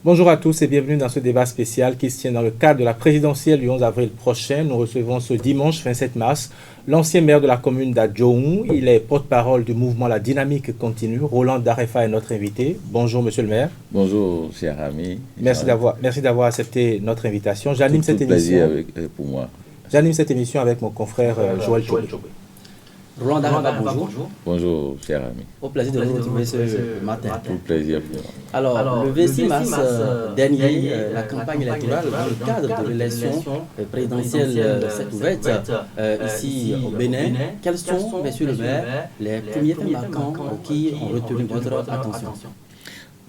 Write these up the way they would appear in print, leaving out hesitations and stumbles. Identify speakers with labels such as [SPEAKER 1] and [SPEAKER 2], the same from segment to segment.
[SPEAKER 1] Bonjour à tous et bienvenue dans ce débat spécial qui se tient dans le cadre de la présidentielle du 11 avril prochain. Nous recevons ce dimanche 27 mars l'ancien maire de la commune d'Adjoung. Il est porte-parole du mouvement La Dynamique Continue. Roland Darefa est notre invité. Bonjour monsieur le maire.
[SPEAKER 2] Bonjour cher ami.
[SPEAKER 1] Merci d'avoir accepté notre invitation. J'anime cette
[SPEAKER 2] plaisir
[SPEAKER 1] émission.
[SPEAKER 2] pour moi.
[SPEAKER 1] J'anime cette émission avec mon confrère Joël Chobé.
[SPEAKER 3] Roland Darefa, bonjour.
[SPEAKER 2] Bonjour cher ami.
[SPEAKER 3] Au plaisir de vous retrouver ce matin.
[SPEAKER 2] Tout plaisir pour moi.
[SPEAKER 3] Alors, le 26 mars dernier, la campagne électorale dans le cadre de l'élection présidentielle s'est ouverte ici au Bénin. Quels sont, monsieur le maire, les premiers faits marquants qui ont retenu votre attention?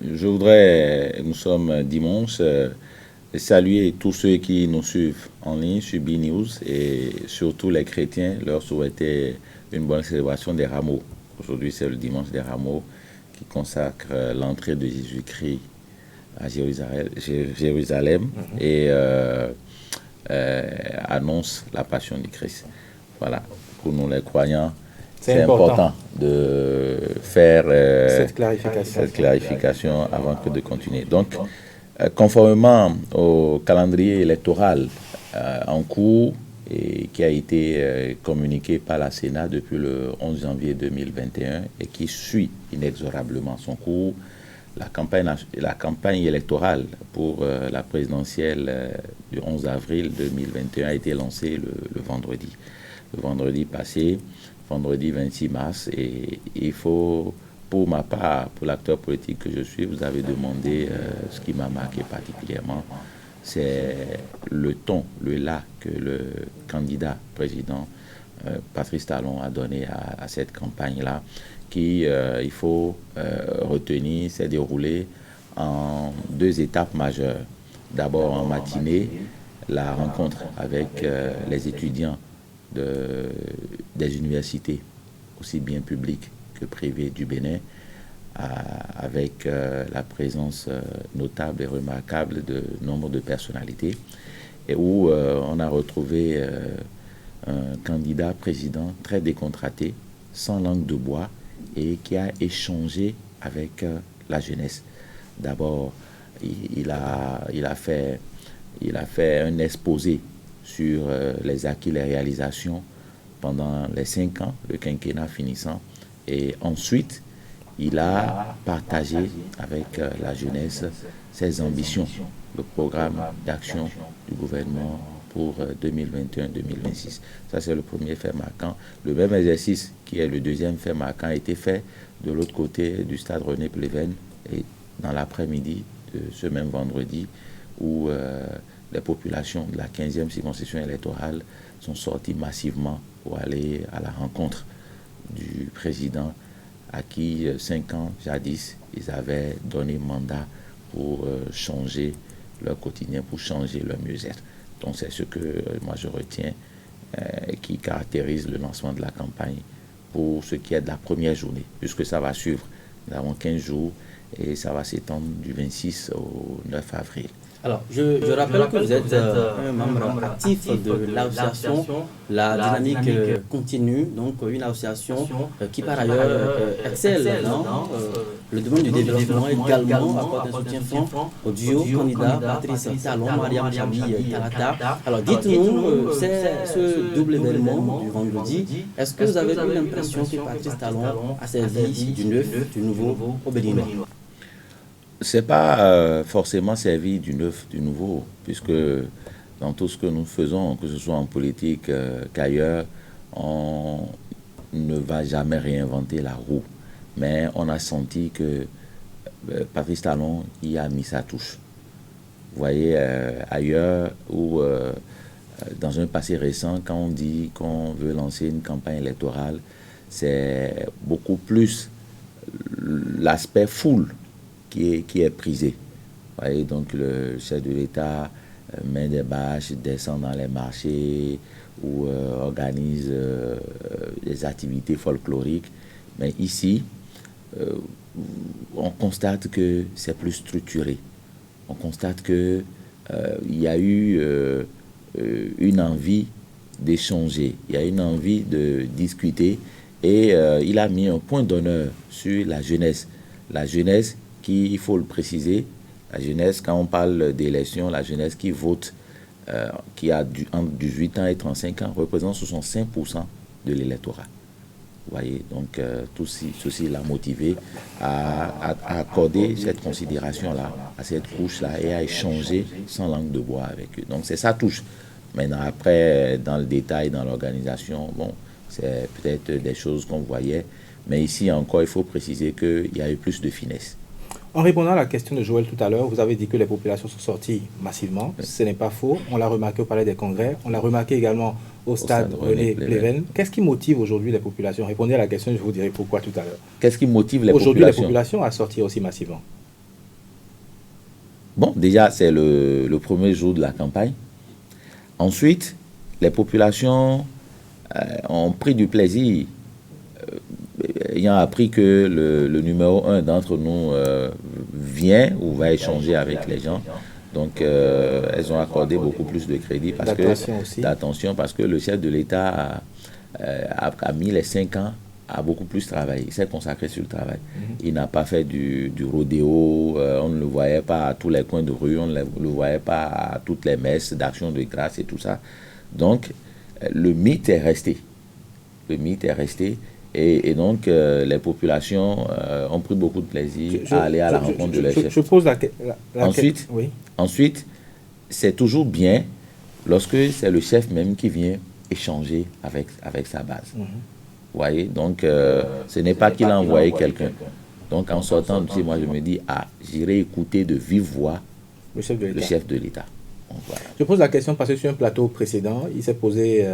[SPEAKER 2] Je voudrais, nous sommes dimanche, saluer tous ceux qui nous suivent en ligne sur BNews et surtout les chrétiens, leur souhaiter une bonne célébration des rameaux. Aujourd'hui, c'est le dimanche des rameaux qui consacre l'entrée de Jésus-Christ à Jérusalem et annonce la passion du Christ. Voilà, pour nous les croyants, c'est important de faire cette clarification avant que de continuer. Donc, conformément au calendrier électoral en cours et qui a été communiqué par la Sénat depuis le 11 janvier 2021 et qui suit inexorablement son cours, la campagne électorale pour la présidentielle du 11 avril 2021 a été lancée le vendredi passé, vendredi 26 mars, et il faut, pour ma part, pour l'acteur politique que je suis, vous avez demandé ce qui m'a marqué particulièrement, c'est le ton, le là que le candidat président Patrice Talon a donné à cette campagne-là, qui, il faut retenir, s'est déroulée en deux étapes majeures. D'abord en matinée, la rencontre avec les étudiants des universités, aussi bien publiques que privées du Bénin, avec la présence notable et remarquable de nombre de personnalités, et où on a retrouvé un candidat président très décontracté, sans langue de bois, et qui a échangé avec la jeunesse. D'abord, il a fait un exposé sur les acquis, les réalisations pendant les 5 ans, le quinquennat finissant. Et ensuite, il a partagé avec la jeunesse ses ambitions, le programme d'action du gouvernement pour 2021-2026. Ça, c'est le premier fait marquant. Le même exercice, qui est le deuxième fait marquant, a été fait de l'autre côté du stade René Pleven, et dans l'après-midi de ce même vendredi, où les populations de la 15e circonscription électorale sont sorties massivement pour aller à la rencontre du président à qui 5 ans jadis ils avaient donné mandat pour changer leur quotidien, pour changer leur mieux-être. Donc c'est ce que moi je retiens qui caractérise le lancement de la campagne pour ce qui est de la première journée, puisque ça va suivre. Nous avons 15 jours et ça va s'étendre du 26 au 9 avril.
[SPEAKER 3] Alors, je rappelle que vous êtes un membre actif de l'association La Dynamique Continue, donc une association qui par ailleurs excelle dans le domaine du développement, également apporte un soutien franc au duo candidat Patrice Talon, Mariam Chabi Talata. Alors dites-nous, c'est ce double événement du vendredi, est-ce que vous avez eu l'impression que Patrice Talon a servi du neuf, du nouveau au Bénin?
[SPEAKER 2] C'est pas forcément servi du neuf, du nouveau, puisque dans tout ce que nous faisons, que ce soit en politique qu'ailleurs, on ne va jamais réinventer la roue. Mais on a senti que Patrice Talon y a mis sa touche. Vous voyez, ailleurs, ou dans un passé récent, quand on dit qu'on veut lancer une campagne électorale, c'est beaucoup plus l'aspect foule qui est prisé. Vous voyez, donc le chef de l'État met des bâches, descend dans les marchés ou organise des activités folkloriques. Mais ici, on constate que c'est plus structuré. On constate qu'il y a eu une envie d'échanger, il y a une envie de discuter, et il a mis un point d'honneur sur la jeunesse. La jeunesse qui, il faut le préciser, La jeunesse, quand on parle d'élection, la jeunesse qui vote, qui a entre 18 ans et 35 ans, représente 65% de l'électorat. Vous voyez, donc ceci l'a motivé à accorder cette considération-là, à cette couche-là, et à échanger sans langue de bois avec eux. Donc c'est ça touche. Maintenant, après, dans le détail, dans l'organisation, bon, c'est peut-être des choses qu'on voyait, mais ici encore, il faut préciser qu'il y a eu plus de finesse.
[SPEAKER 1] En répondant à la question de Joël tout à l'heure, vous avez dit que les populations sont sorties massivement. Oui. Ce n'est pas faux. On l'a remarqué au Palais des Congrès. On l'a remarqué également au stade René Pleven. Qu'est-ce qui motive aujourd'hui les populations? Répondez à la question, je vous dirai pourquoi tout à l'heure.
[SPEAKER 2] Qu'est-ce qui motive les populations?
[SPEAKER 1] Aujourd'hui, les populations à sortir aussi massivement.
[SPEAKER 2] Bon, déjà, c'est le premier jour de la campagne. Ensuite, les populations ont pris du plaisir, ayant appris que le numéro 1 d'entre nous vient ou va échanger avec les gens. Donc, elles ont accordé beaucoup plus de crédit, d'attention, parce que le chef de l'État a mis les 5 ans à beaucoup plus travailler. Il s'est consacré sur le travail. Il n'a pas fait du rodéo, on ne le voyait pas à tous les coins de rue, on ne le voyait pas à toutes les messes d'action de grâce et tout ça. Donc, le mythe est resté. Le mythe est resté. Et donc, les populations ont pris beaucoup de plaisir à aller à la rencontre de leurs chefs.
[SPEAKER 1] Je pose
[SPEAKER 2] Ensuite, c'est toujours bien lorsque c'est le chef même qui vient échanger avec sa base. Vous voyez, donc ce n'est pas qu'il a envoyé quelqu'un. Donc en sortant de moi, je me dis, j'irai écouter de vive voix le chef de l'État.
[SPEAKER 1] Voilà. Je pose la question parce que sur un plateau précédent, il s'est posé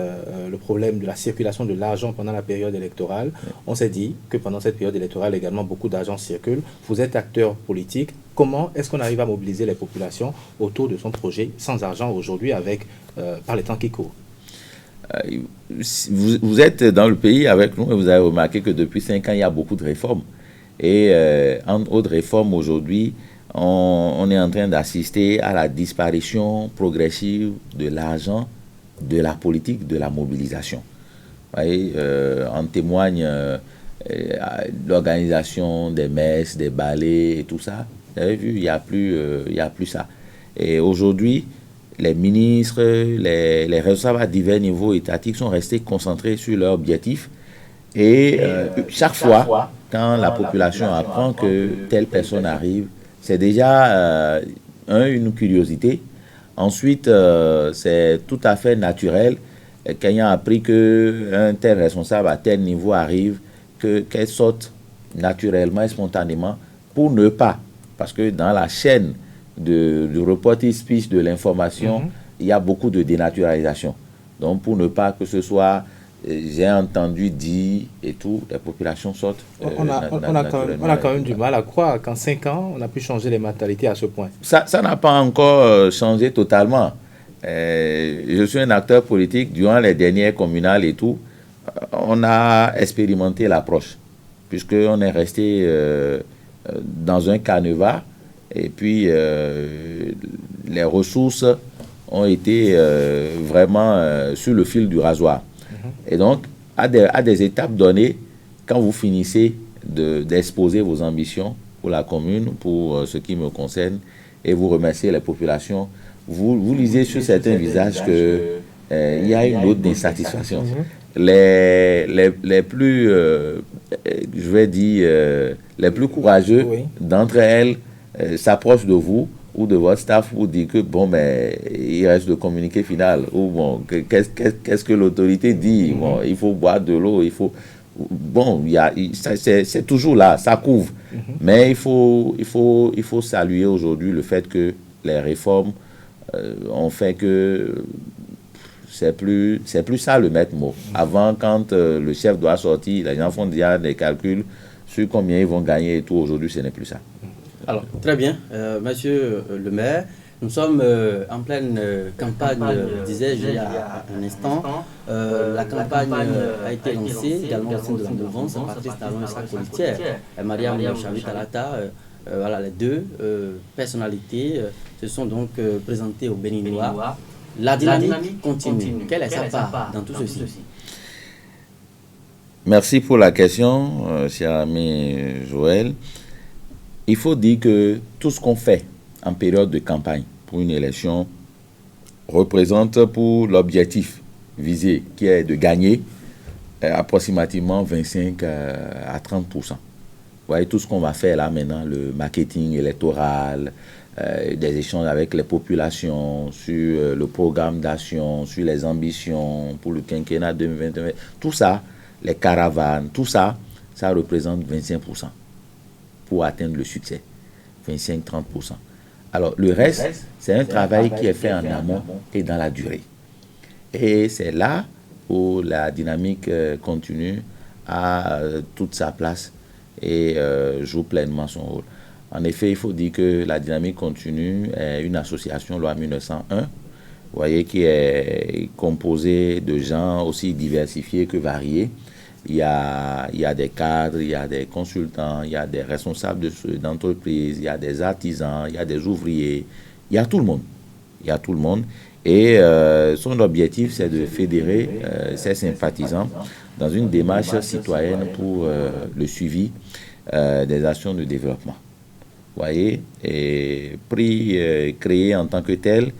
[SPEAKER 1] le problème de la circulation de l'argent pendant la période électorale. Oui. On s'est dit que pendant cette période électorale, également, beaucoup d'argent circule. Vous êtes acteur politique. Comment est-ce qu'on arrive à mobiliser les populations autour de son projet sans argent aujourd'hui par les temps qui courent?
[SPEAKER 2] Vous êtes dans le pays avec nous et vous avez remarqué que depuis 5 ans, il y a beaucoup de réformes. Et en autres réformes aujourd'hui, on est en train d'assister à la disparition progressive de l'argent, de la politique, de la mobilisation. Vous voyez, en témoigne l'organisation des messes, des ballets et tout ça. Vous avez vu, il n'y a plus ça. Et aujourd'hui, les ministres, les responsables à divers niveaux étatiques sont restés concentrés sur leurs objectifs. Et chaque fois, quand la population apprend que telle personne arrive, c'est déjà une curiosité. Ensuite, c'est tout à fait naturel qu'ayant appris qu'un tel responsable à tel niveau arrive, qu'elle saute naturellement et spontanément pour ne pas. Parce que dans la chaîne du reporting speech de l'information, il y a beaucoup de dénaturalisation. Donc, pour ne pas que ce soit j'ai entendu dire et tout, les populations sortent.
[SPEAKER 1] On a quand même du mal à croire qu'en 5 ans, on a pu changer les mentalités à ce point.
[SPEAKER 2] Ça n'a pas encore changé totalement. Je suis un acteur politique. Durant les dernières communales et tout, on a expérimenté l'approche, puisqu'on est resté dans un canevas et puis les ressources ont été vraiment sur le fil du rasoir. Et donc, à des étapes données, quand vous finissez d'exposer vos ambitions pour la commune, pour ce qui me concerne, et vous remerciez les populations, vous lisez sur certains visages qu'il y a une autre insatisfaction. Les plus, je vais dire, les plus courageux d'entre elles s'approchent de vous ou de votre staff pour dire que, bon, mais il reste le communiqué final. Ou bon, qu'est-ce que l'autorité dit? Bon, il faut boire de l'eau, il faut... Bon, c'est toujours là, ça couvre. Mais il faut saluer aujourd'hui le fait que les réformes ont fait que c'est plus ça le maître mot. Avant, quand le chef doit sortir, les gens font déjà des calculs sur combien ils vont gagner et tout. Aujourd'hui, ce n'est plus ça.
[SPEAKER 3] Alors, très bien. Monsieur le maire, nous sommes en pleine campagne, disais-je il y a un instant. La campagne a été lancée également au sein de la mouvance, Patrice Talon et sa colistière, Mariam Chavi Talata. Voilà, les deux personnalités se sont donc présentées au Béninois. La dynamique continue. Quelle est sa part dans tout ceci?
[SPEAKER 2] Merci pour la question, cher ami Joël. Il faut dire que tout ce qu'on fait en période de campagne pour une élection représente pour l'objectif visé, qui est de gagner approximativement 25 à 30%. Vous voyez tout ce qu'on va faire là maintenant, le marketing électoral, des échanges avec les populations sur le programme d'action, sur les ambitions pour le quinquennat 2021, tout ça, les caravanes, tout ça, ça représente 25% pour atteindre le succès, 25-30%. Alors le reste, c'est un travail qui est fait en amont et dans la durée. Et c'est là où la dynamique continue a toute sa place et joue pleinement son rôle. En effet, il faut dire que la dynamique continue est une association loi 1901, vous voyez, qui est composée de gens aussi diversifiés que variés. Il y a des cadres, il y a des consultants, il y a des responsables d'entreprise, il y a des artisans, il y a des ouvriers, il y a tout le monde. Il y a tout le monde. Et son objectif, c'est de fédérer ses sympathisants dans une démarche citoyenne pour le suivi des actions de développement. Vous voyez, et créé en tant que tel,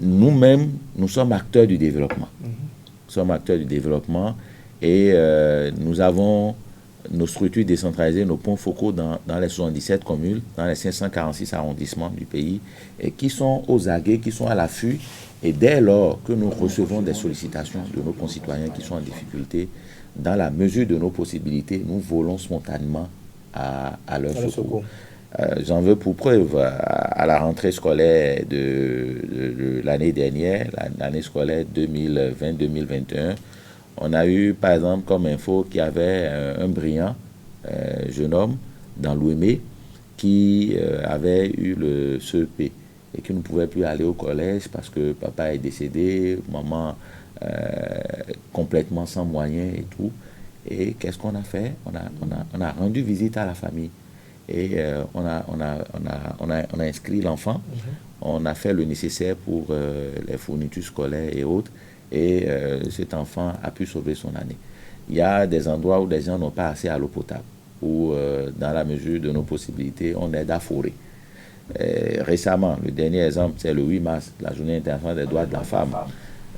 [SPEAKER 2] nous-mêmes, nous sommes acteurs du développement. Nous sommes acteurs du développement et nous avons nos structures décentralisées, nos points focaux dans les 77 communes, dans les 546 arrondissements du pays, et qui sont aux aguets, qui sont à l'affût. Et dès lors que nous recevons des sollicitations de nos concitoyens qui sont en difficulté, dans la mesure de nos possibilités, nous volons spontanément à leur secours. J'en veux pour preuve, à la rentrée scolaire de l'année dernière, l'année scolaire 2020-2021, on a eu, par exemple, comme info qu'il y avait un brillant jeune homme dans l'Ouémé qui avait eu le CEP et qui ne pouvait plus aller au collège parce que papa est décédé, maman complètement sans moyens et tout. Et qu'est-ce qu'on a fait? On a rendu visite à la famille et on a inscrit l'enfant, on a fait le nécessaire pour les fournitures scolaires et autres. Et cet enfant a pu sauver son année. Il y a des endroits où des gens n'ont pas accès à l'eau potable, où dans la mesure de nos possibilités, on aide à forer. Récemment, le dernier exemple, c'est le 8 mars, la journée internationale des droits de la femme.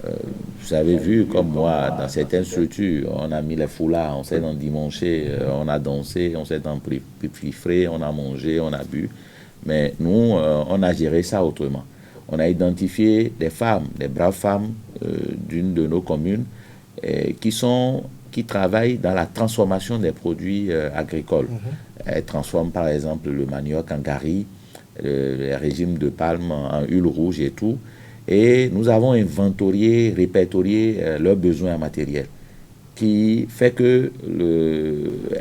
[SPEAKER 2] Vous avez vu, comme moi, dans certaines structures, on a mis les foulards, on s'est endimanché, on a dansé, on s'est empiffré, on a mangé, on a bu. Mais nous, on a géré ça autrement. On a identifié des femmes, des braves femmes d'une de nos communes qui travaillent dans la transformation des produits agricoles. Elles transforment par exemple le manioc en gari, les régimes de palme en huile rouge et tout. Et nous avons inventorié, répertorié leurs besoins matériels, qui fait que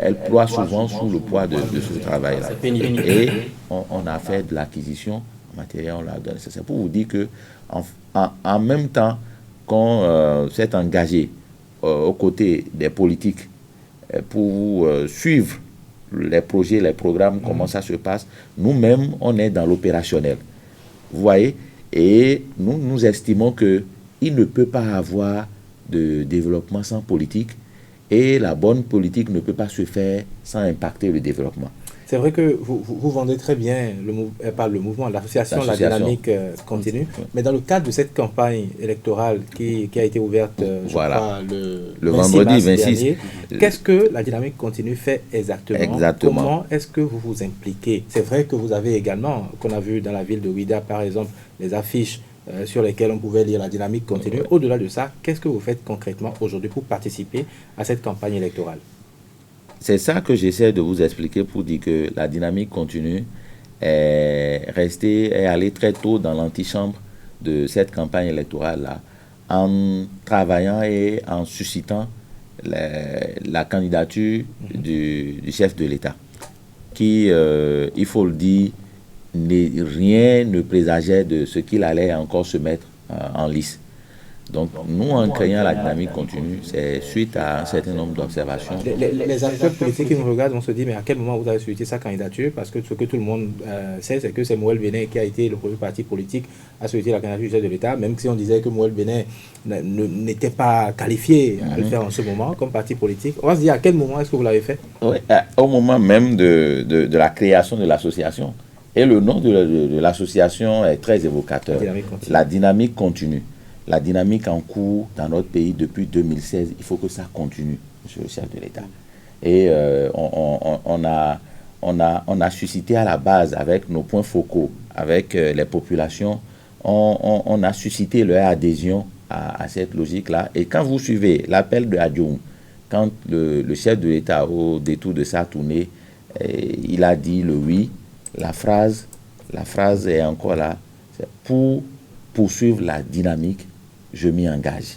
[SPEAKER 2] elles ploient souvent sous le poids de ce travail-là. Et on a fait de l'acquisition matériel, on l'a donné. C'est pour vous dire que en même temps qu'on s'est engagé aux côtés des politiques pour suivre les projets, les programmes, comment ça se passe, nous-mêmes, on est dans l'opérationnel. Vous voyez? Et nous estimons qu'il ne peut pas avoir de développement sans politique et la bonne politique ne peut pas se faire sans impacter le développement.
[SPEAKER 1] C'est vrai que vous vendez très bien le mouvement, l'association, la dynamique continue, mais dans le cadre de cette campagne électorale qui a été ouverte je crois, le vendredi 26 dernier, qu'est-ce que la dynamique continue fait exactement? Comment est-ce que vous vous impliquez? C'est vrai que vous avez également, qu'on a vu dans la ville de Ouidah par exemple, les affiches sur lesquelles on pouvait lire la dynamique continue. Au-delà de ça, qu'est-ce que vous faites concrètement aujourd'hui pour participer à cette campagne électorale?
[SPEAKER 2] C'est ça que j'essaie de vous expliquer pour dire que la dynamique continue est allée très tôt dans l'antichambre de cette campagne électorale-là, en travaillant et en suscitant la candidature du chef de l'État, qui, il faut le dire, rien ne présageait de ce qu'il allait encore se mettre en lice. Donc, nous, en créant la dynamique continue, c'est suite à un certain nombre d'observations.
[SPEAKER 1] Les acteurs politiques qui nous regardent, on se dit, mais à quel moment vous avez sollicité sa candidature? Parce que ce que tout le monde sait, c'est que c'est Moël Bénin qui a été le premier parti politique à solliciter la candidature du chef de l'État, même si on disait que Moël Bénin n'était pas qualifié à le faire en ce moment comme parti politique. On va se dire, à quel moment est-ce que vous l'avez fait?
[SPEAKER 2] Oui, au moment même de la création de l'association. Et le nom de l'association est très évocateur. La dynamique continue. La dynamique en cours dans notre pays depuis 2016, il faut que ça continue, monsieur le chef de l'État. Et on a suscité à la base, avec nos points focaux, avec les populations, on a suscité leur adhésion à cette logique-là. Et quand vous suivez l'appel de Adjoum, quand le chef de l'État, au détour de sa tournée, il a dit le oui, la phrase est encore là, c'est pour poursuivre la dynamique, je m'y engage.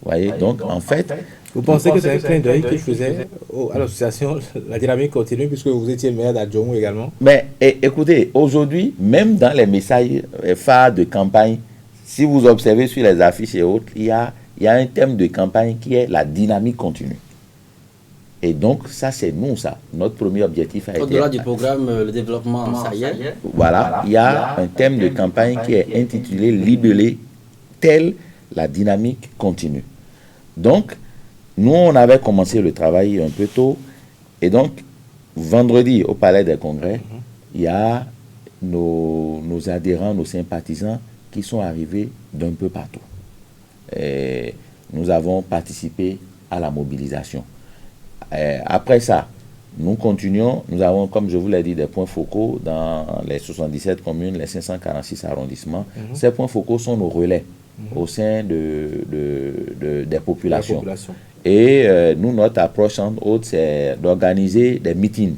[SPEAKER 2] Vous voyez, donc en fait...
[SPEAKER 1] Vous pensez que c'est un clin d'œil qu'il faisait à l'association La Dynamique Continue, puisque vous étiez maire d'Adjoum également?
[SPEAKER 2] Mais écoutez, aujourd'hui, même dans les messages phares de campagne, si vous observez sur les affiches et autres, il y a un thème de campagne qui est la dynamique continue. Et donc, ça, c'est nous, ça. Notre premier objectif a été...
[SPEAKER 3] Au-delà du programme, le développement, ça y est.
[SPEAKER 2] Voilà, il y a un thème de campagne qui est intitulé « Libellé, telle la dynamique continue ». Donc, nous, on avait commencé le travail un peu tôt. Et donc, vendredi, au Palais des Congrès, il y a nos adhérents, nos sympathisants qui sont arrivés d'un peu partout. Et nous avons participé à la mobilisation. Après ça, nous continuons. Nous avons, comme je vous l'ai dit, des points focaux dans les 77 communes, les 546 arrondissements. Ces points focaux sont nos relais au sein des populations. Et nous, notre approche entre autres, c'est d'organiser des meetings,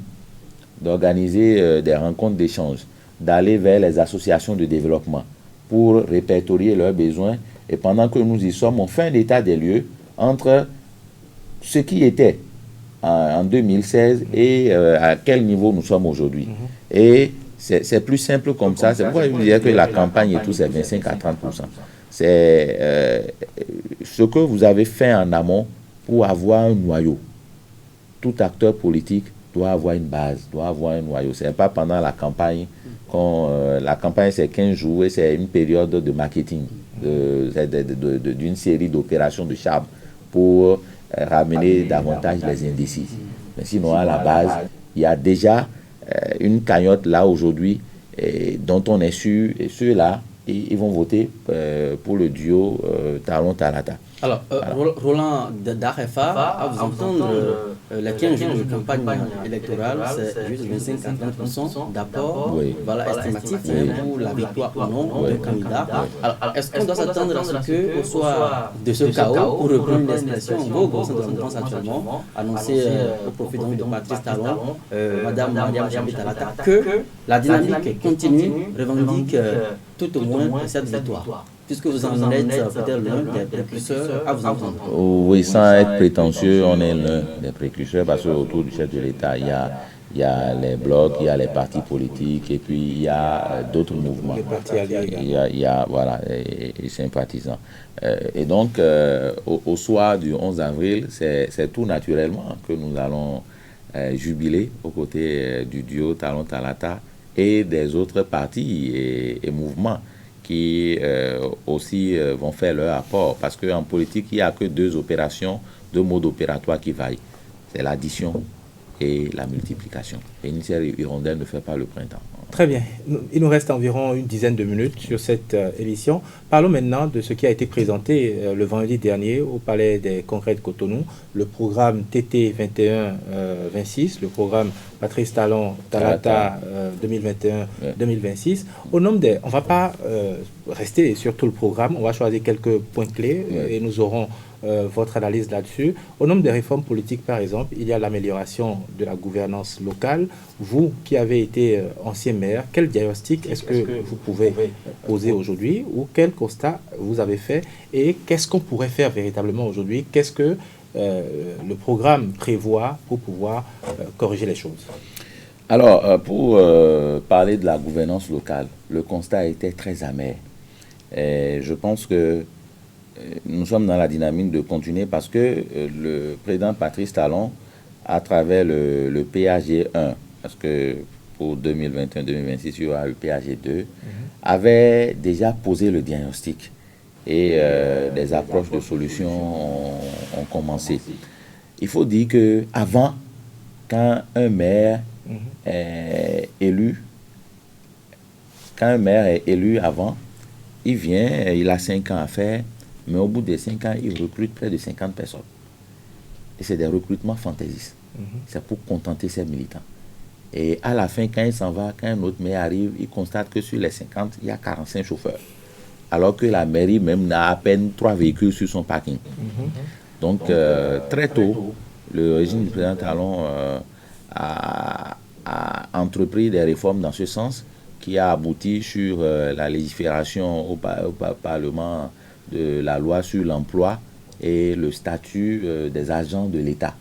[SPEAKER 2] d'organiser des rencontres d'échange, d'aller vers les associations de développement pour répertorier leurs besoins. Et pendant que nous y sommes, on fait un état des lieux entre ce qui était en 2016 et à quel niveau nous sommes aujourd'hui. Et c'est plus simple comme ça. C'est pourquoi je vous disais que la campagne et tout, c'est 25 à 30%. C'est ce que vous avez fait en amont pour avoir un noyau. Tout acteur politique doit avoir une base, doit avoir un noyau. Ce n'est pas pendant la campagne. La campagne, c'est 15 jours et c'est une période de marketing, d'une série d'opérations de charme pour ramener davantage les indécis. Mais sinon, à la base, il y a déjà une cagnotte là aujourd'hui dont on est sûr, et ceux-là, ils vont voter pour le duo Talon-Talata.
[SPEAKER 3] Alors, Roland d'Arefa, à vous entendre, les 15 jours de campagne électorale, c'est juste 25 à 30% d'apport, voilà, estimatif pour la victoire ou non d'un candidat. Alors, est-ce qu'on doit s'attendre à ce qu'au soir de ce chaos, pour reprendre une expression vogue au sein de la mouvance actuellement, annoncée au profit de Patrice Talon, Madame Mariam Talata, que la dynamique continue, revendique tout au moins cette victoire? Puisque vous en êtes peut-être l'un des précurseurs à vous entendre.
[SPEAKER 2] Oui, sans être prétentieux, on est l'un des précurseurs parce qu'autour du chef de l'État, il y a les blocs, il y a les partis politiques et puis il y a d'autres mouvements.
[SPEAKER 1] Les partis alliés.
[SPEAKER 2] Il y a voilà, les sympathisants. Et donc, au soir du 11 avril, c'est tout naturellement que nous allons jubiler aux côtés du duo Talon-Talata et des autres partis et mouvements qui aussi vont faire leur apport. Parce qu'en politique, il n'y a que deux modes opératoires qui vaillent. C'est l'addition et la multiplication. Et une seule hirondelle ne fait pas le printemps.
[SPEAKER 1] Très bien. Il nous reste environ une dizaine de minutes sur cette émission. Parlons maintenant de ce qui a été présenté le vendredi dernier au Palais des Congrès de Cotonou, le programme TT 21-26, le programme Patrice Talon-Talata 2021-2026. Au nom des... On ne va pas rester sur tout le programme, on va choisir quelques points clés et nous aurons votre analyse là-dessus. Au nombre des réformes politiques, par exemple, il y a l'amélioration de la gouvernance locale. Vous, qui avez été ancien maire, quel diagnostic est-ce que vous pouvez poser aujourd'hui ou quel constat vous avez fait et qu'est-ce qu'on pourrait faire véritablement aujourd'hui? Qu'est-ce que le programme prévoit pour pouvoir corriger les choses?
[SPEAKER 2] Alors, pour parler de la gouvernance locale, le constat était très amer. Et je pense que nous sommes dans la dynamique de continuer parce que le président Patrice Talon, à travers le PAG 1, parce que pour 2021-2026, il y aura le PAG 2, avait déjà posé le diagnostic et des approches de solutions ont commencé. Il faut dire qu'avant, quand un maire est élu, quand un maire est élu avant, il vient, il a 5 ans à faire, mais au bout des 5 ans, il recrute près de 50 personnes. Et c'est des recrutements fantaisistes. C'est pour contenter ses militants. Et à la fin, quand il s'en va, quand un autre maire arrive, il constate que sur les 50, il y a 45 chauffeurs. Alors que la mairie même n'a à peine 3 véhicules sur son parking. Donc, très tôt, le régime du président Talon a entrepris des réformes dans ce sens, qui a abouti sur la légifération au Parlement de la loi sur l'emploi et le statut des agents de l'État.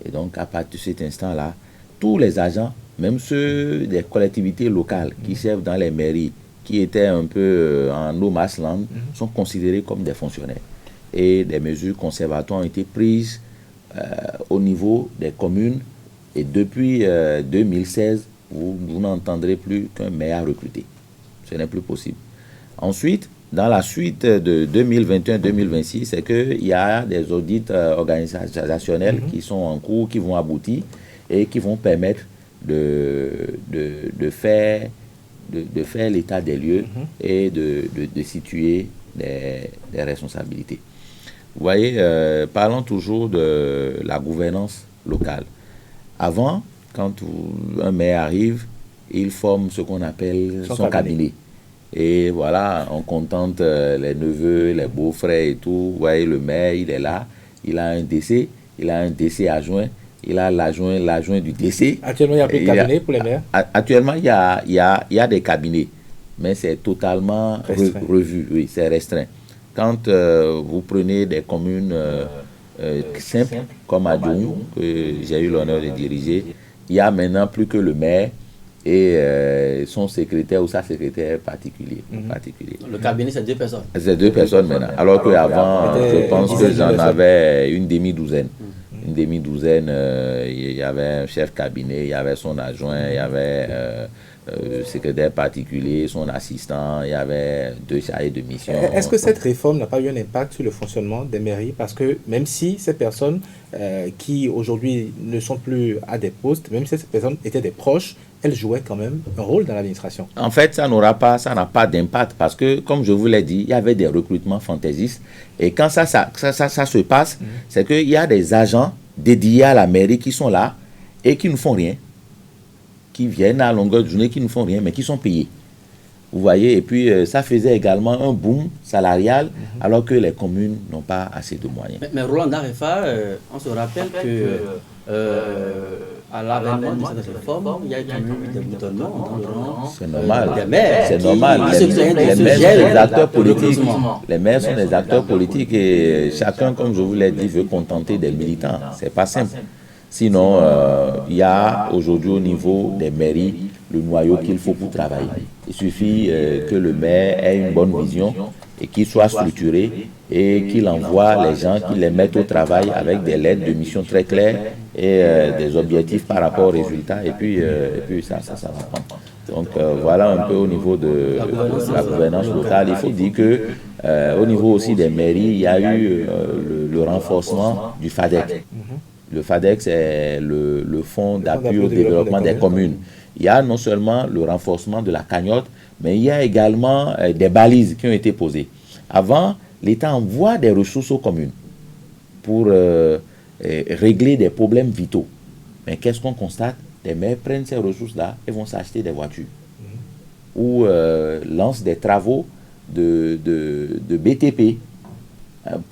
[SPEAKER 2] Et donc, à partir de cet instant-là, tous les agents, même ceux des collectivités locales qui servent dans les mairies, qui étaient un peu en no man's land, sont considérés comme des fonctionnaires. Et des mesures conservatoires ont été prises au niveau des communes. Et depuis 2016, vous n'entendrez plus qu'un maire recruté. Ce n'est plus possible. Ensuite, dans la suite de 2021-2026, c'est qu'il y a des audits organisationnels qui sont en cours, qui vont aboutir et qui vont permettre de faire l'état des lieux et de situer des responsabilités. Vous voyez, parlons toujours de la gouvernance locale. Avant, quand un maire arrive, il forme ce qu'on appelle son cabinet. Et voilà, on contente les neveux, les beaux-frères et tout. Vous voyez, le maire, il est là, il a un DC, il a un DC adjoint, il a l'adjoint du DC.
[SPEAKER 1] Actuellement, il n'y a plus de cabinet pour les maires?
[SPEAKER 2] Actuellement, il y a des cabinets, mais c'est totalement revu, oui, c'est restreint. Quand vous prenez des communes simples, comme à Djoum, que j'ai eu l'honneur de diriger, il n'y a maintenant plus que le maire et son secrétaire ou sa secrétaire particulier.
[SPEAKER 3] Le cabinet, c'est 2 personnes.
[SPEAKER 2] C'est 2 personnes maintenant. Alors qu'avant, je pense que j'en avais une demi-douzaine. Une demi-douzaine, il y avait un chef cabinet, il y avait son adjoint, il y avait le secrétaire particulier, son assistant, il y avait 2 chargés de mission.
[SPEAKER 1] Est-ce que cette réforme n'a pas eu un impact sur le fonctionnement des mairies? Parce que même si ces personnes qui aujourd'hui ne sont plus à des postes, même si ces personnes étaient des proches, elles jouaient quand même un rôle dans l'administration.
[SPEAKER 2] En fait, ça n'a pas d'impact parce que, comme je vous l'ai dit, il y avait des recrutements fantaisistes. Et quand ça se passe, c'est qu'il y a des agents dédiés à la mairie qui sont là et qui ne font rien, qui viennent à longueur de journée, qui ne font rien, mais qui sont payés. Vous voyez, et puis ça faisait également un boom salarial, alors que les communes n'ont pas assez de moyens.
[SPEAKER 3] Mais Roland Darefa, on se rappelle que à l'avènement de cette réforme, il y a quand même eu des boutonnements dans le rang.
[SPEAKER 2] C'est normal.
[SPEAKER 3] Des maires.
[SPEAKER 2] C'est normal. Les maires sont des acteurs politiques. Les maires sont des acteurs politiques et chacun, comme je vous l'ai dit, veut contenter des militants. C'est pas simple. Sinon, il y a aujourd'hui au niveau des mairies le noyau qu'il faut pour travailler. Il suffit que le maire ait une bonne vision et qu'il soit structuré et qu'il envoie les gens, qu'il les mette au travail avec des lettres de mission très claires et des objectifs par rapport aux résultats. Et puis ça va prendre. Donc voilà un peu au niveau de la gouvernance locale. Il faut dire que au niveau aussi des mairies, il y a eu le renforcement du FADEC. Le FADEC, c'est le Fonds d'appui au développement des communes. Il y a non seulement le renforcement de la cagnotte, mais il y a également des balises qui ont été posées. Avant, l'État envoie des ressources aux communes pour régler des problèmes vitaux. Mais qu'est-ce qu'on constate? Les maires prennent ces ressources-là et vont s'acheter des voitures. Ou lancent des travaux de BTP.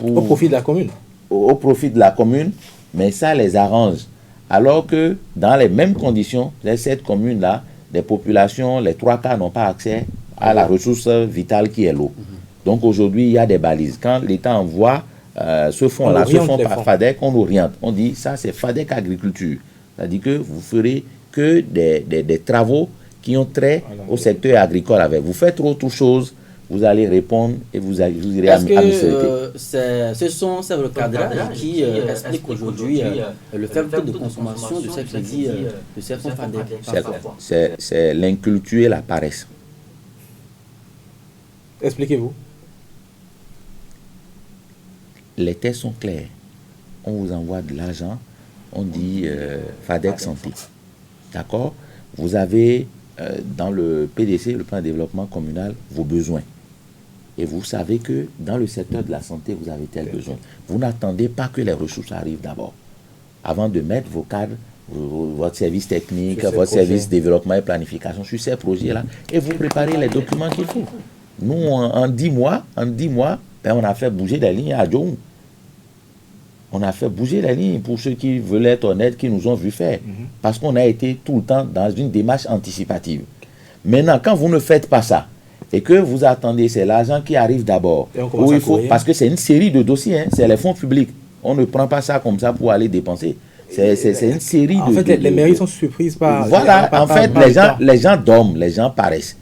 [SPEAKER 1] Au profit de la commune.
[SPEAKER 2] Au profit de la commune, mais ça les arrange. Alors que dans les mêmes conditions, cette commune-là, les populations, les 3 quarts n'ont pas accès à la ressource vitale qui est l'eau. Donc aujourd'hui, il y a des balises. Quand l'État envoie ce fonds-là, ce fonds par FADEC, on oriente. On dit, ça c'est FADEC Agriculture. C'est-à-dire que vous ferez que des travaux qui ont trait au secteur agricole avec. Vous faites autre chose, vous allez répondre et vous irez à
[SPEAKER 3] ce sont ces recadrages qui expliquent aujourd'hui le faible de consommation de ces crédits de ces fonds FADEC.
[SPEAKER 2] C'est l'inculture et la paresse.
[SPEAKER 1] Expliquez-vous.
[SPEAKER 2] Les tests sont clairs. On vous envoie de l'argent, on dit FADEC Santé. D'accord? Vous avez dans le PDC, le plan de développement communal, vos besoins. Et vous savez que dans le secteur de la santé, vous avez tel besoin. Vous n'attendez pas que les ressources arrivent d'abord. Avant de mettre vos cadres, votre service technique, votre service développement et planification sur ces projets-là, et vous préparez les documents qu'il faut. Nous, en 10 mois, on a fait bouger les lignes à Djohou. On a fait bouger les lignes pour ceux qui veulent être honnêtes, qui nous ont vu faire. Parce qu'on a été tout le temps dans une démarche anticipative. Maintenant, quand vous ne faites pas ça, et que vous attendez, c'est l'argent qui arrive d'abord. Parce que c'est une série de dossiers, c'est les fonds publics. On ne prend pas ça comme ça pour aller dépenser. C'est une série de...
[SPEAKER 1] En fait, les mairies sont surprises par...
[SPEAKER 2] Voilà, en fait, les gens dorment, les gens paressent.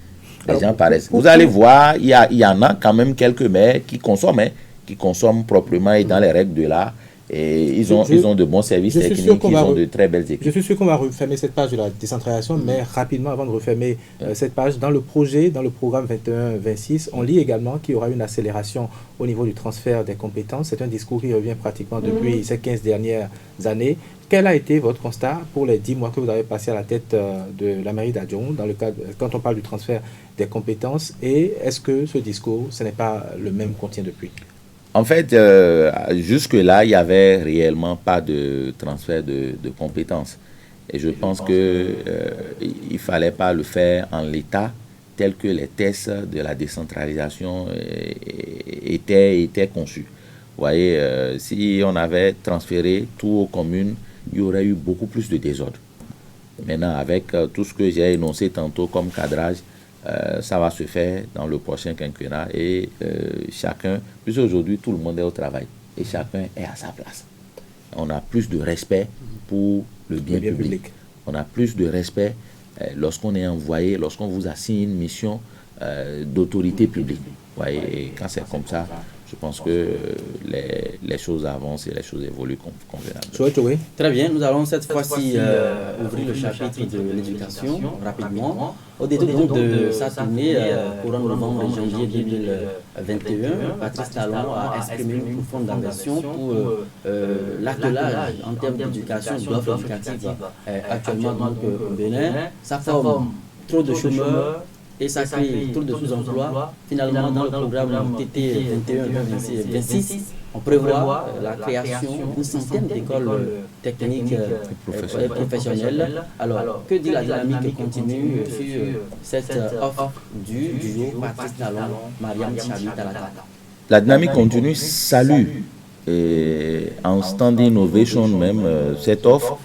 [SPEAKER 2] Vous allez voir, il y en a quand même quelques maires qui consomment proprement et dans les règles de l'art. Et ils ont de bons services techniques, ils ont de très belles équipes.
[SPEAKER 1] Je suis sûr qu'on va refermer cette page de la décentralisation, mais rapidement, avant de refermer cette page, dans le programme 21-26, on lit également qu'il y aura une accélération au niveau du transfert des compétences. C'est un discours qui revient pratiquement depuis ces 15 dernières années. Quel a été votre constat pour les 10 mois que vous avez passé à la tête de la mairie d'Adjohou, quand on parle du transfert des compétences, et est-ce que ce discours, ce n'est pas le même qu'on tient depuis?
[SPEAKER 2] En fait, jusque-là, il n'y avait réellement pas de transfert de compétences. Et je pense qu'il ne fallait pas le faire en l'état tel que les tests de la décentralisation étaient conçus. Vous voyez, si on avait transféré tout aux communes, il y aurait eu beaucoup plus de désordre. Maintenant, avec tout ce que j'ai énoncé tantôt comme cadrage, ça va se faire dans le prochain quinquennat et chacun, puisque aujourd'hui tout le monde est au travail et chacun est à sa place. On a plus de respect pour le bien public. On a plus de respect lorsqu'on est envoyé, lorsqu'on vous assigne une mission d'autorité publique. Vous voyez, et quand c'est comme ça, je pense que les choses avancent et les choses évoluent convenablement.
[SPEAKER 3] Très bien, nous allons cette fois-ci ouvrir le chapitre de l'éducation rapidement. Au détour donc de sa tournée courant novembre et janvier 2021, Patrice Talon a exprimé une profonde aversion pour l'attelage en termes d'éducation, d'offres éducatives actuellement donc au Bénin. Ça forme trop de chômeurs et ça crée trop de sous-emplois. Finalement, dans le programme TT 21-26, on prévoit la création d'une centaine d'écoles techniques et professionnelles. Alors, que dit la dynamique continue sur cette offre du duo Patrice Talon, Mariam Tchabi Talata?
[SPEAKER 2] La dynamique continue salue en standing ovation même cette offre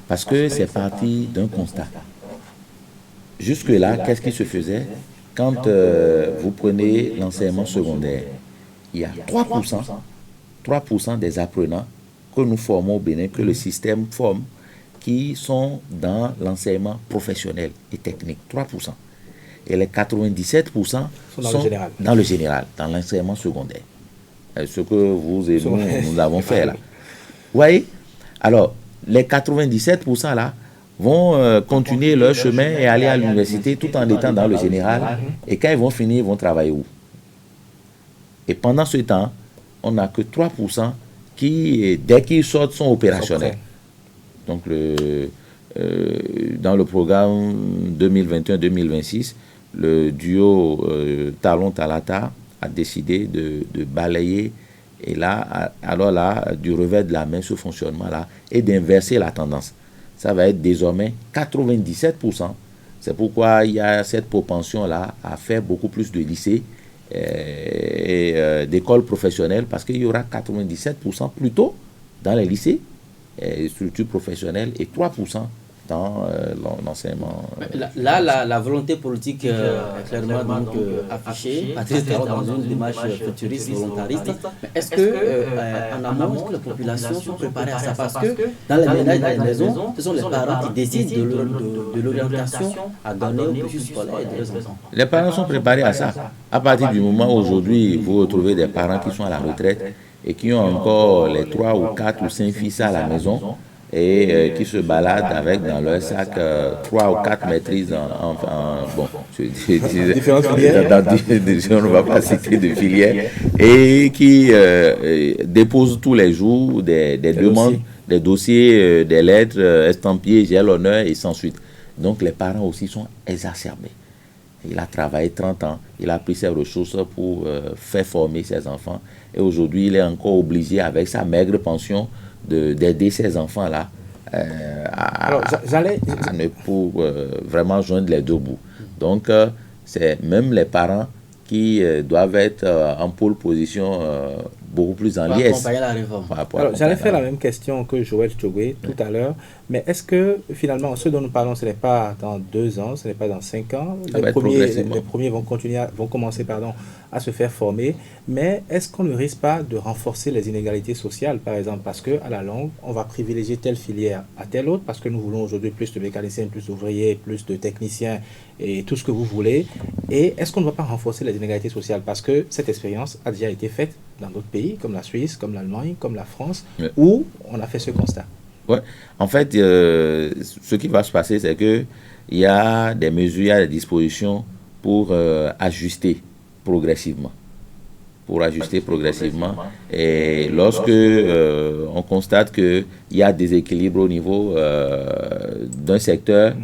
[SPEAKER 2] parce que c'est parti d'un constat. Jusque-là, qu'est-ce qui se faisait? Quand vous prenez l'enseignement secondaire, il y a 3% des apprenants que nous formons au Bénin, que le système forme, qui sont dans l'enseignement professionnel et technique. 3%. Et les 97% sont dans le général, dans l'enseignement secondaire. Ce que vous et nous avons fait là. Vous voyez? Alors, les 97% là, vont continuer leur chemin et aller à l'université tout en étant dans le général. Et quand ils vont finir, ils vont travailler où? Et pendant ce temps, on n'a que 3% qui, dès qu'ils sortent, sont opérationnels. Donc, dans le programme 2021-2026, le duo Talon-Talata a décidé de balayer et là, alors là, du revers de la main, ce fonctionnement-là, et d'inverser la tendance. Ça va être désormais 97%. C'est pourquoi il y a cette propension-là à faire beaucoup plus de lycées et d'écoles professionnelles, parce qu'il y aura 97% plutôt dans les lycées et structures professionnelles et 3% dans l'enseignement.
[SPEAKER 3] Là, la volonté politique est clairement donc, affichée. Patrice Talon dans une démarche futuriste, volontariste. Mais est-ce qu'en amont, la population sont préparées à ça? Parce que dans les ménages, dans les maisons, ce sont les parents qui décident de l'orientation à donner au cursus scolaire de leurs enfants.
[SPEAKER 2] Les parents sont préparés à ça. À partir du moment où aujourd'hui, vous retrouvez des parents qui sont à la retraite et qui ont encore les 3 ou 4 ou 5 fils à la maison, et qui se baladent avec dans leur sac 3 ou 4 maîtrises
[SPEAKER 1] différentes filières.
[SPEAKER 2] On ne va pas citer de filières, et qui déposent tous les jours des demandes, des dossiers, des lettres estampillées, j'ai l'honneur et sans suite. Donc les parents aussi sont exacerbés. Il a travaillé 30 ans, il a pris ses ressources pour faire former ses enfants. Et aujourd'hui, il est encore obligé, avec sa maigre pension, d'aider ces enfants-là à pour vraiment joindre les deux bouts. Donc, c'est même les parents qui doivent être en pole position beaucoup plus en liesse.
[SPEAKER 1] Alors, j'allais faire la même question que Joël Tchogwe tout à l'heure, mais est-ce que finalement, ce dont nous parlons, ce n'est pas dans 2 ans, ce n'est pas dans 5 ans, les premiers vont commencer à se faire former, mais est-ce qu'on ne risque pas de renforcer les inégalités sociales, par exemple, parce qu'à la longue, on va privilégier telle filière à telle autre, parce que nous voulons aujourd'hui plus de mécaniciens, plus d'ouvriers, plus de techniciens et tout ce que vous voulez, et est-ce qu'on ne va pas renforcer les inégalités sociales, parce que cette expérience a déjà été faite dans d'autres pays, comme la Suisse, comme l'Allemagne, comme la France, où on a fait ce constat.
[SPEAKER 2] Ouais. En fait, ce qui va se passer, c'est qu'il y a des mesures, il y a des dispositions pour ajuster progressivement. Et lorsque on constate qu'il y a des équilibres au niveau d'un secteur,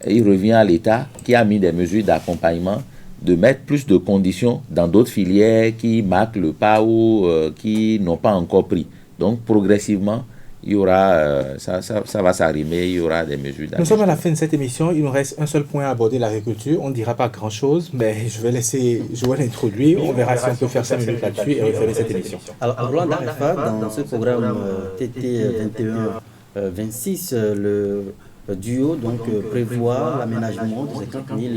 [SPEAKER 2] il revient à l'État qui a mis des mesures d'accompagnement de mettre plus de conditions dans d'autres filières qui marquent le pas ou qui n'ont pas encore pris. Donc, progressivement, il y aura, ça va s'arrimer, il y aura des mesures.
[SPEAKER 1] Nous sommes à la fin de cette émission. Il nous reste un seul point à aborder, l'agriculture. On ne dira pas grand-chose, mais je vais laisser Joël introduire. On verra si on peut faire 5 minutes là-dessus et refermer cette émission.
[SPEAKER 3] Alors, Roland Darefa, dans ce programme TT 21-26, le duo prévoit l'aménagement de 50 000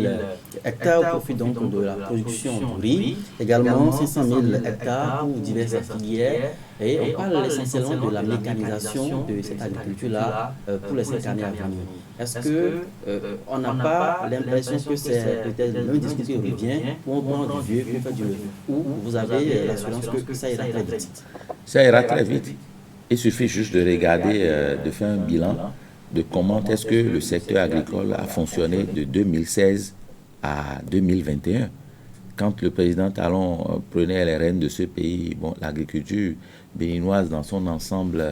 [SPEAKER 3] hectares au profit de la production de riz, également 500 000 hectares pour diverses filières, et on parle essentiellement de la mécanisation de cette agriculture-là pour les 5 années à venir. Est-ce qu'on n'a pas l'impression que c'est peut-être un discours qui revient, où on prend du vieux, qu'on fait du neuf, où vous avez l'assurance que ça ira très vite?
[SPEAKER 2] Ça ira très vite. Il suffit juste de regarder, de faire un bilan de comment est-ce que le secteur agricole a fonctionné de 2016 à 2021. Quand le président Talon prenait les rênes de ce pays, l'agriculture béninoise dans son ensemble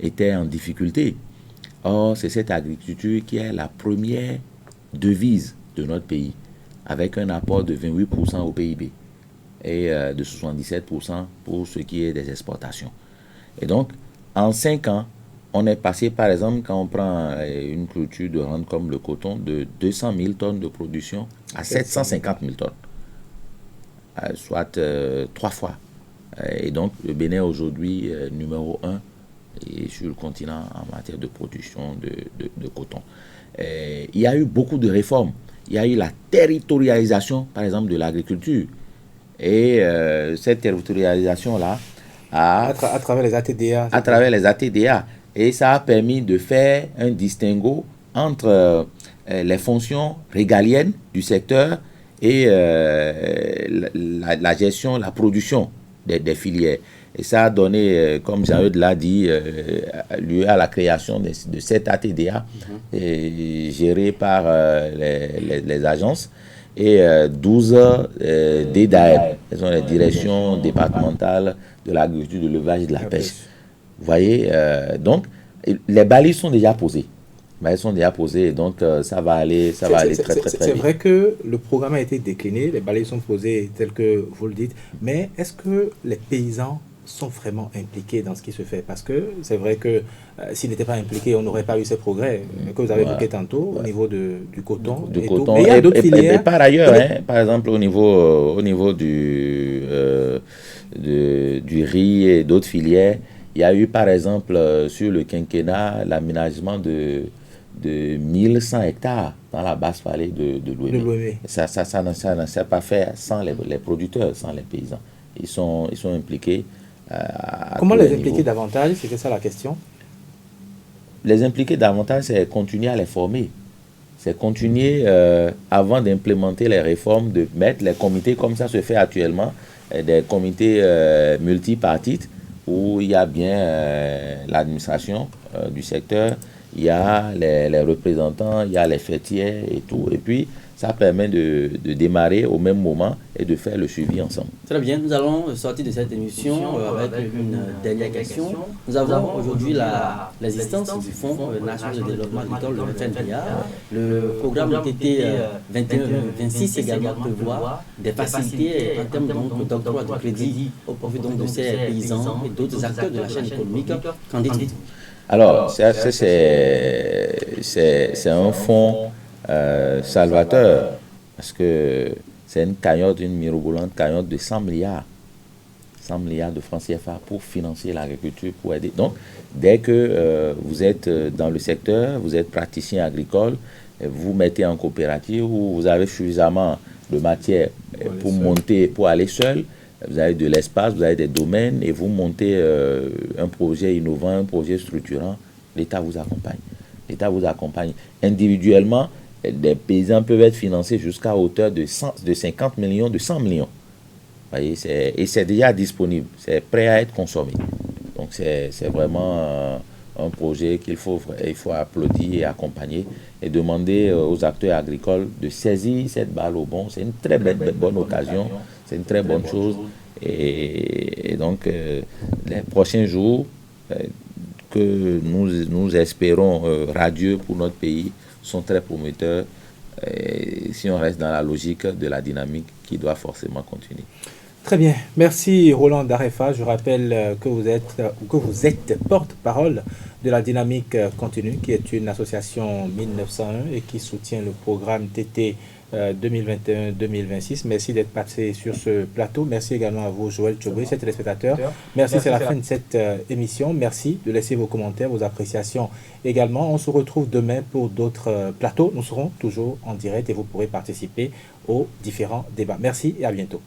[SPEAKER 2] était en difficulté. Or, c'est cette agriculture qui est la première devise de notre pays, avec un apport de 28% au PIB et de 77% pour ce qui est des exportations. Et donc, en 5 ans, on est passé, par exemple, quand on prend une culture de rente comme le coton, de 200 000 tonnes de production à 750 000 tonnes, soit 3 fois. Et donc, le Bénin est aujourd'hui numéro 1 sur le continent en matière de production de coton. Il y a eu beaucoup de réformes. Il y a eu la territorialisation, par exemple, de l'agriculture. Et cette territorialisation-là
[SPEAKER 1] à travers les ATDA.
[SPEAKER 2] À travers les ATDA. Et ça a permis de faire un distinguo entre les fonctions régaliennes du secteur et la gestion, la production des filières. Et ça a donné, comme Jean-Eudes l'a dit, lieu à la création de 7 ATDA gérés par les agences et 12 DDAEB, qui sont les directions départementales de l'agriculture, de l'élevage et de la pêche. Vous voyez, donc, les balises sont déjà posées. Donc ça va aller très très vite.
[SPEAKER 1] C'est vrai que le programme a été décliné, les balises sont posées telles que vous le dites, mais est-ce que les paysans sont vraiment impliqués dans ce qui se fait? Parce que c'est vrai que s'ils n'étaient pas impliqués, on n'aurait pas eu ces progrès que vous avez évoqués tantôt au niveau du coton.
[SPEAKER 2] Mais il y a d'autres filières. Et par ailleurs, par exemple, au niveau du riz et d'autres filières, il y a eu, par exemple, sur le quinquennat, l'aménagement de 1100 hectares dans la basse vallée de l'Ouémé. Ça ne s'est pas fait sans les producteurs, sans les paysans. Ils sont impliqués.
[SPEAKER 1] Comment les impliquer davantage? C'était ça la question.
[SPEAKER 2] Les impliquer davantage, c'est continuer à les former. C'est continuer, avant d'implémenter les réformes, de mettre les comités, comme ça se fait actuellement, des comités multipartites, où il y a bien l'administration du secteur, il y a les représentants, il y a les fêtiers et tout. Et puis, ça permet de démarrer au même moment et de faire le suivi ensemble.
[SPEAKER 3] Très bien, nous allons sortir de cette émission avec une dernière question. Nous avons aujourd'hui l'existence du Fonds national de développement agricole, le FNDA. Le programme TT 21-26 également prévoit des facilités en termes d'octroi de crédit au profit de ces paysans et d'autres acteurs de la chaîne économique. Qu'en dites-vous?
[SPEAKER 2] Alors, c'est un fonds salvateur, parce que c'est une cagnotte, une mirobolante cagnotte de 100 milliards de francs CFA pour financer l'agriculture, pour aider. Donc, dès que vous êtes dans le secteur, vous êtes praticien agricole, vous mettez en coopérative ou vous avez suffisamment de matière pour monter, pour aller seul, vous avez de l'espace, vous avez des domaines et vous montez un projet innovant, un projet structurant, l'État vous accompagne. L'État vous accompagne individuellement. Des paysans peuvent être financés jusqu'à hauteur de 50 millions, de 100 millions. Vous voyez, et c'est déjà disponible, c'est prêt à être consommé. Donc c'est vraiment un projet il faut applaudir et accompagner et demander aux acteurs agricoles de saisir cette balle au bond. C'est une très bonne occasion, c'est une très bonne chose. Et donc les prochains jours que nous espérons radieux pour notre pays sont très prometteurs si on reste dans la logique de la dynamique qui doit forcément continuer.
[SPEAKER 1] Très bien. Merci Roland Darefa. Je rappelle que vous êtes porte-parole de la Dynamique Continue, qui est une association 1901 et qui soutient le programme TT 2021-2026. Merci d'être passé sur ce plateau. Merci également à vous, Joël Tchobé, chers téléspectateurs. Merci, c'est la fin de cette émission. Merci de laisser vos commentaires, vos appréciations également. On se retrouve demain pour d'autres plateaux. Nous serons toujours en direct et vous pourrez participer aux différents débats. Merci et à bientôt.